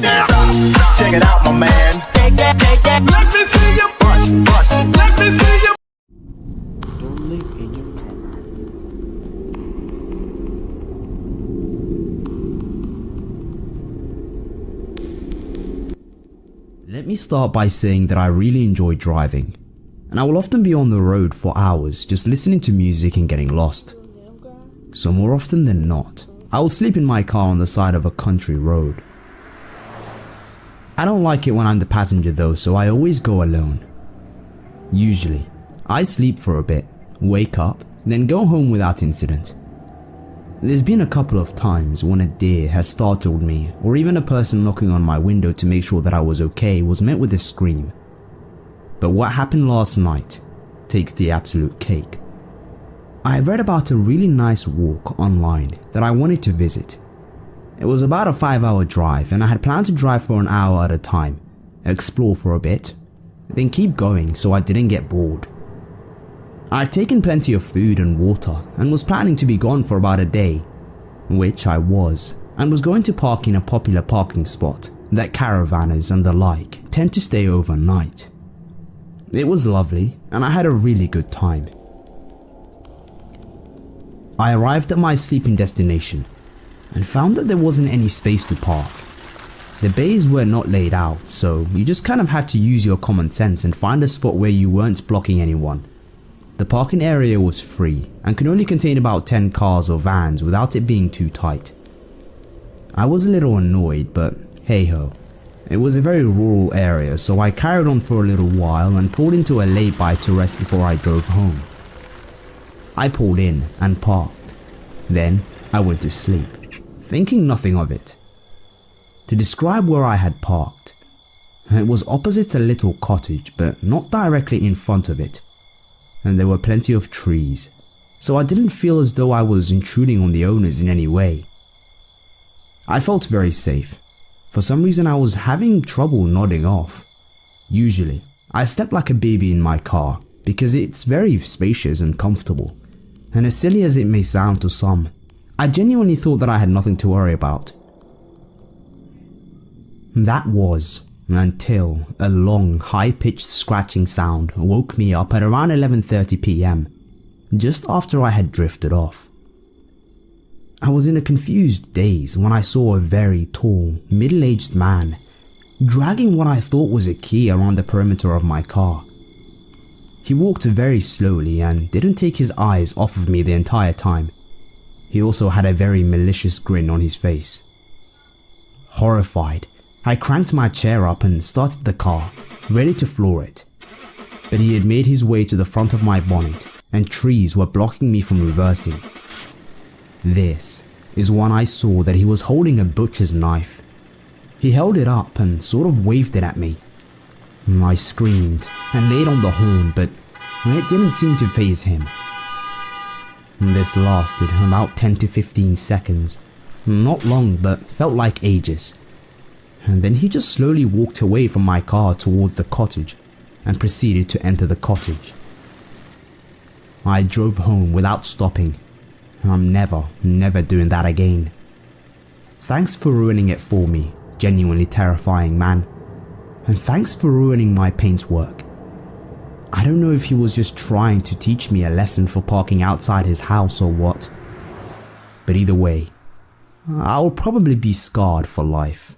Check it out, my man. Let me see you bust, bust. Let me see you. Don't leave in your car. Let me start by saying that I really enjoy driving, and I will often be on the road for hours just listening to music and getting lost. So more often than not, I will sleep in my car on the side of a country road. I don't like it when I'm the passenger though, so I always go alone. Usually, I sleep for a bit, wake up, then go home without incident. There's been a couple of times when a deer has startled me, or even a person knocking on my window to make sure that I was okay was met with a scream. But what happened last night takes the absolute cake. I read about a really nice walk online that I wanted to visit. It was about a 5-hour drive, and I had planned to drive for an hour at a time, explore for a bit, then keep going so I didn't get bored. I had taken plenty of food and water and was planning to be gone for about a day, which I was, and was going to park in a popular parking spot that caravanners and the like tend to stay overnight. It was lovely and I had a really good time. I arrived at my sleeping destination and found that there wasn't any space to park. The bays were not laid out, so you just kind of had to use your common sense and find a spot where you weren't blocking anyone. The parking area was free and could only contain about 10 cars or vans without it being too tight. I was a little annoyed, but hey ho. It was a very rural area, so I carried on for a little while and pulled into a lay-by to rest before I drove home. I pulled in and parked. Then I went to sleep, thinking nothing of it. To describe where I had parked, it was opposite a little cottage, but not directly in front of it. And there were plenty of trees, so I didn't feel as though I was intruding on the owners in any way. I felt very safe. For some reason I was having trouble nodding off. Usually, I slept like a baby in my car because it's very spacious and comfortable, and as silly as it may sound to some, I genuinely thought that I had nothing to worry about. That was until a long, high-pitched scratching sound woke me up at around 11:30 p.m, just after I had drifted off. I was in a confused daze when I saw a very tall, middle-aged man dragging what I thought was a key around the perimeter of my car. He walked very slowly and didn't take his eyes off of me the entire time. He also had a very malicious grin on his face. Horrified, I cranked my chair up and started the car, ready to floor it. But he had made his way to the front of my bonnet, and trees were blocking me from reversing. This is when I saw that he was holding a butcher's knife. He held it up and sort of waved it at me. I screamed and laid on the horn, but it didn't seem to faze him. This lasted about 10 to 15 seconds. Not long, but felt like ages. And then he just slowly walked away from my car towards the cottage and proceeded to enter the cottage. I drove home without stopping. I'm never doing that again. Thanks for ruining it for me, genuinely terrifying man. And thanks for ruining my paintwork. I don't know if he was just trying to teach me a lesson for parking outside his house or what. But either way, I'll probably be scarred for life.